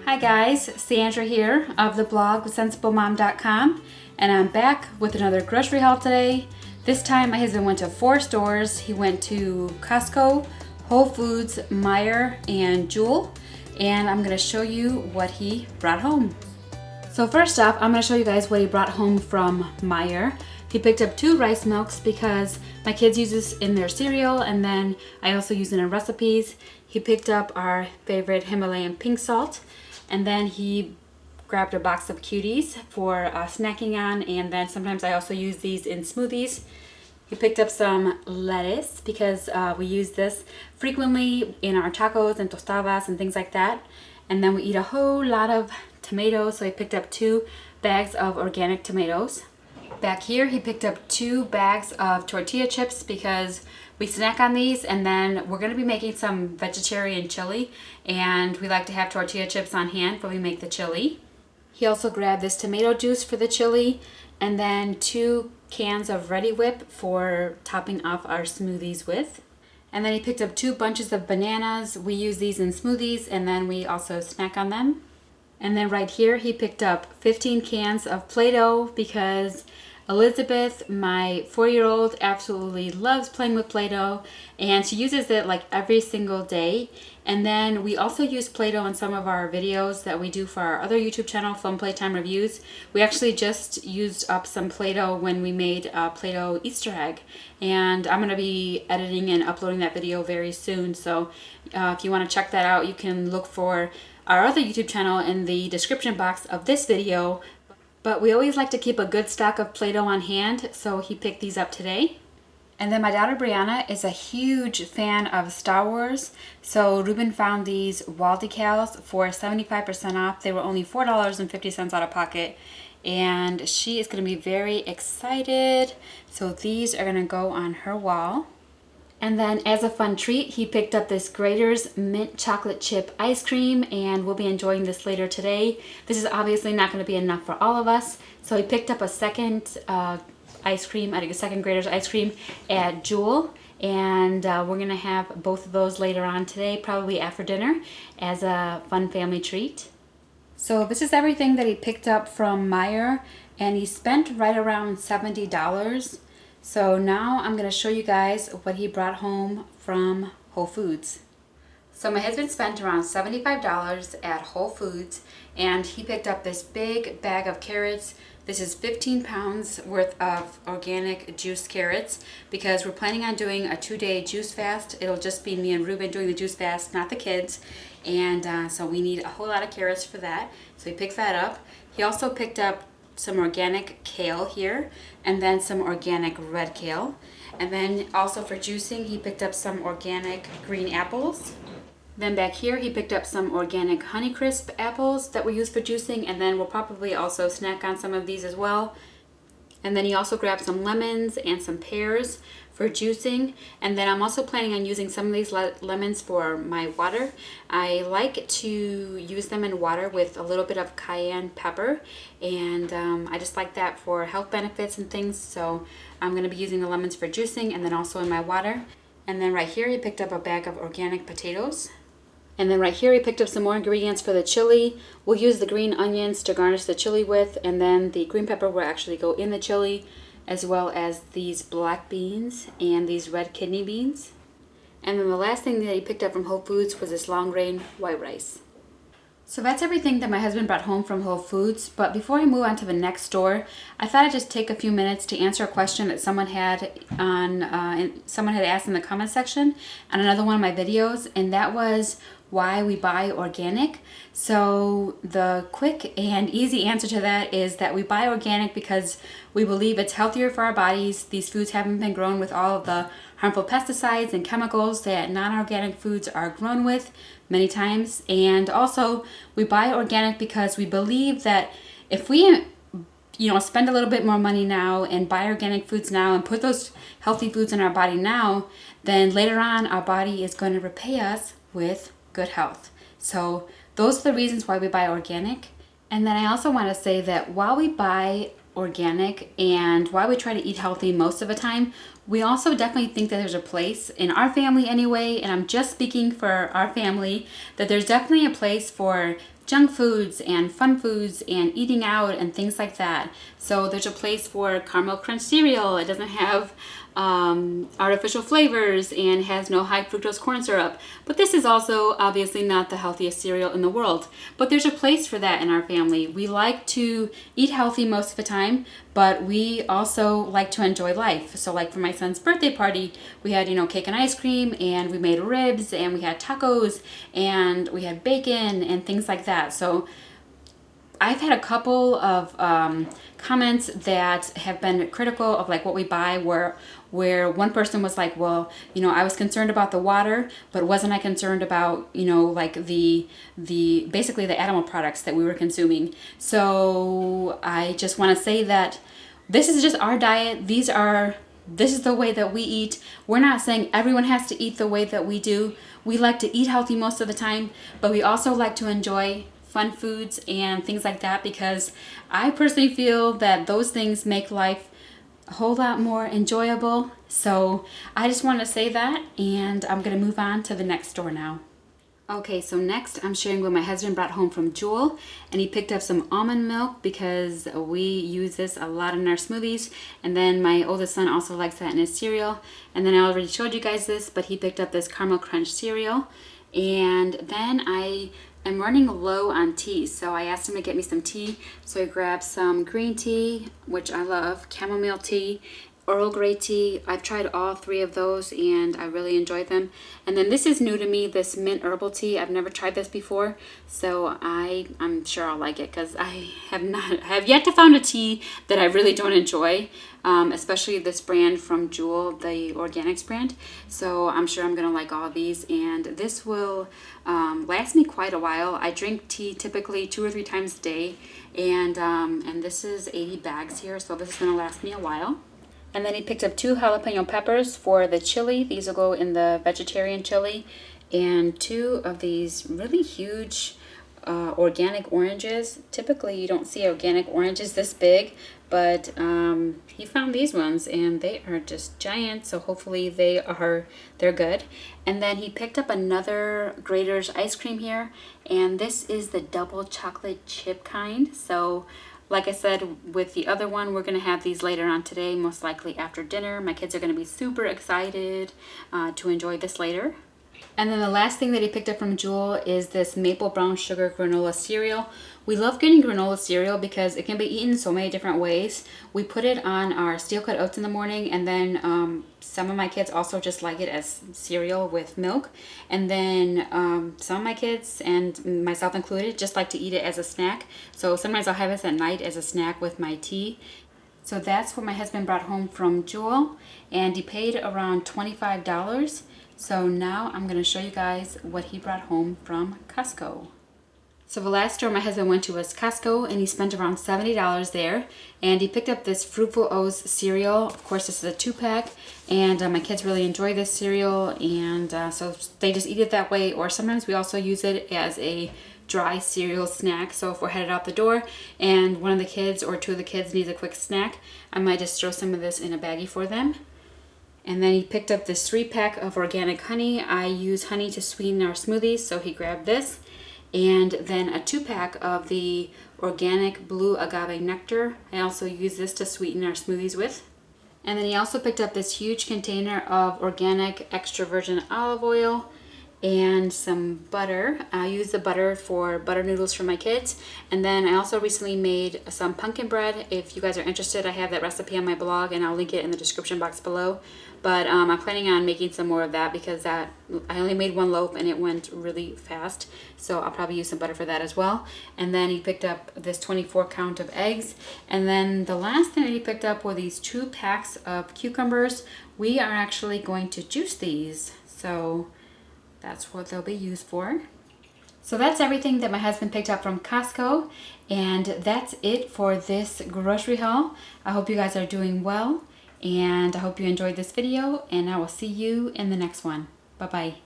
Hi guys, Sandra here of the blog SensibleMom.com, and I'm back with another grocery haul today. This time my husband went to 4 stores. He went to Costco, Whole Foods, Meijer, and Jewel, and I'm going to show you what he brought home. So first up, I'm going to show you guys what he brought home from Meijer. He picked up 2 rice milks because my kids use this in their cereal, and then I also use it in recipes. He picked up our favorite Himalayan pink salt, and then he grabbed a box of cuties for snacking on, and then sometimes I also use these in smoothies. He picked up some lettuce because we use this frequently in our tacos and tostadas and things like that. And then we eat a whole lot of tomatoes, so he picked up 2 bags of organic tomatoes. Back here he picked up 2 bags of tortilla chips because we snack on these, and then we're going to be making some vegetarian chili, and we like to have tortilla chips on hand when we make the chili. He also grabbed this tomato juice for the chili, and then 2 cans of Ready Whip for topping off our smoothies with. And then he picked up 2 bunches of bananas. We use these in smoothies, and then we also snack on them. And then right here he picked up 15 cans of Play-Doh because Elizabeth, my 4-year-old, absolutely loves playing with Play-Doh, and she uses it like every single day. And then we also use Play-Doh in some of our videos that we do for our other YouTube channel, Film Playtime Reviews. We actually just used up some Play-Doh when we made a Play-Doh Easter egg, and I'm going to be editing and uploading that video very soon. So if you want to check that out, you can look for our other YouTube channel in the description box of this video. But we always like to keep a good stock of Play-Doh on hand, so he picked these up today. And then my daughter Brianna is a huge fan of Star Wars, so Ruben found these wall decals for 75% off. They were only $4.50 out of pocket, and she is going to be very excited. So these are going to go on her wall. And then as a fun treat, he picked up this Grater's mint chocolate chip ice cream, and we'll be enjoying this later today. This is obviously not going to be enough for all of us, so he picked up a second ice cream, a second Grater's ice cream at Jewel, and we're going to have both of those later on today, probably after dinner, as a fun family treat. So this is everything that he picked up from Meijer, and he spent right around $70. So now I'm going to show you guys what he brought home from Whole Foods. So my husband spent around $75 at Whole Foods, and he picked up this big bag of carrots. This is 15 pounds worth of organic juiced carrots because we're planning on doing a 2-day juice fast. It'll just be me and Ruben doing the juice fast, not the kids. And so we need a whole lot of carrots for that. So he picked that up. He also picked up some organic kale here, and then some organic red kale. And then also for juicing, he picked up some organic green apples. Then back here, he picked up some organic Honeycrisp apples that we use for juicing, and then we'll probably also snack on some of these as well. And then he also grabbed some lemons and some pears for juicing. And then I'm also planning on using some of these lemons for my water. I like to use them in water with a little bit of cayenne pepper, and I just like that for health benefits and things. So I'm going to be using the lemons for juicing and then also in my water. And then right here he picked up a bag of organic potatoes. And then right here he picked up some more ingredients for the chili. We'll use the green onions to garnish the chili with, and then the green pepper will actually go in the chili, as well as these black beans and these red kidney beans. And then the last thing that he picked up from Whole Foods was this long grain white rice. So that's everything that my husband brought home from Whole Foods. But before I move on to the next store, I thought I'd just take a few minutes to answer a question that someone had asked in the comment section on another one of my videos, and that was why we buy organic. So the quick and easy answer to that is that we buy organic because we believe it's healthier for our bodies. These foods haven't been grown with all of the harmful pesticides and chemicals that non-organic foods are grown with many times. And also we buy organic because we believe that if we spend a little bit more money now and buy organic foods now and put those healthy foods in our body now, then later on our body is going to repay us with good health. So those are the reasons why we buy organic. And then I also want to say that while we buy organic and while we try to eat healthy most of the time, We also definitely think that there's a place in our family anyway, and I'm just speaking for our family, that there's definitely a place for junk foods and fun foods and eating out and things like that. So there's a place for caramel crunch cereal. It doesn't have artificial flavors and has no high fructose corn syrup. But this is also obviously not the healthiest cereal in the world. But there's a place for that in our family. We like to eat healthy most of the time, but we also like to enjoy life. So like for my son's birthday party, we had, cake and ice cream, and we made ribs, and we had tacos, and we had bacon and things like that. So I've had a couple of comments that have been critical of like what we buy, where one person was like, well, I was concerned about the water, but wasn't I concerned about, like the basically the animal products that we were consuming. So I just want to say that this is just our diet. This is the way that we eat. We're not saying everyone has to eat the way that we do. We like to eat healthy most of the time, but we also like to enjoy fun foods and things like that, because I personally feel that those things make life a whole lot more enjoyable. So I just wanted to say that, and I'm going to move on to the next store now. Okay, so next I'm sharing what my husband brought home from Jewel, and he picked up some almond milk because we use this a lot in our smoothies, and then my oldest son also likes that in his cereal. And then I already showed you guys this, but he picked up this caramel crunch cereal. And then I'm running low on tea, so I asked him to get me some tea. So I grabbed some green tea, which I love, chamomile tea, Earl Grey tea. I've tried all three of those and I really enjoyed them. And then this is new to me, this mint herbal tea. I've never tried this before, so I'm sure I'll like it, because I have yet to find a tea that I really don't enjoy, especially this brand from Jewel, the organics brand. So I'm sure I'm gonna like all of these, and this will last me quite a while. I drink tea typically 2 or 3 times a day, and this is 80 bags here, so this is gonna last me a while. And then he picked up 2 jalapeno peppers for the chili. These will go in the vegetarian chili. And 2 of these really huge organic oranges. Typically you don't see organic oranges this big, but he found these ones and they are just giant. So hopefully they're good. And then he picked up another Grater's ice cream here. And this is the double chocolate chip kind. So like I said, with the other one, we're going to have these later on today, most likely after dinner. My kids are going to be super excited to enjoy this later. And then the last thing that he picked up from Jewel is this maple brown sugar granola cereal. We love getting granola cereal because it can be eaten so many different ways. We put it on our steel cut oats in the morning, and then some of my kids also just like it as cereal with milk. And then some of my kids, and myself included, just like to eat it as a snack. So sometimes I'll have this at night as a snack with my tea. So that's what my husband brought home from Jewel, and he paid around $25. So now I'm going to show you guys what he brought home from Costco. So the last store my husband went to was Costco, and he spent around $70 there. And he picked up this Fruitful O's cereal. Of course, this is a 2-pack, and my kids really enjoy this cereal, and so they just eat it that way. Or sometimes we also use it as a dry cereal snack. So if we're headed out the door and one of the kids or 2 of the kids needs a quick snack, I might just throw some of this in a baggie for them. And then he picked up this 3-pack of organic honey. I use honey to sweeten our smoothies, so he grabbed this. And then a 2-pack of the organic blue agave nectar. I also use this to sweeten our smoothies with. And then he also picked up this huge container of organic extra virgin olive oil and some butter. I use the butter for butter noodles for my kids. And then I also recently made some pumpkin bread. If you guys are interested, I have that recipe on my blog, and I'll link it in the description box below. But I'm planning on making some more of that, because I only made 1 loaf and it went really fast. So I'll probably use some butter for that as well. And then he picked up this 24 count of eggs. And then the last thing that he picked up were these 2 packs of cucumbers. We are actually going to juice these. So that's what they'll be used for. So that's everything that my husband picked up from Costco, and that's it for this grocery haul. I hope you guys are doing well, and I hope you enjoyed this video, and I will see you in the next one. Bye-bye.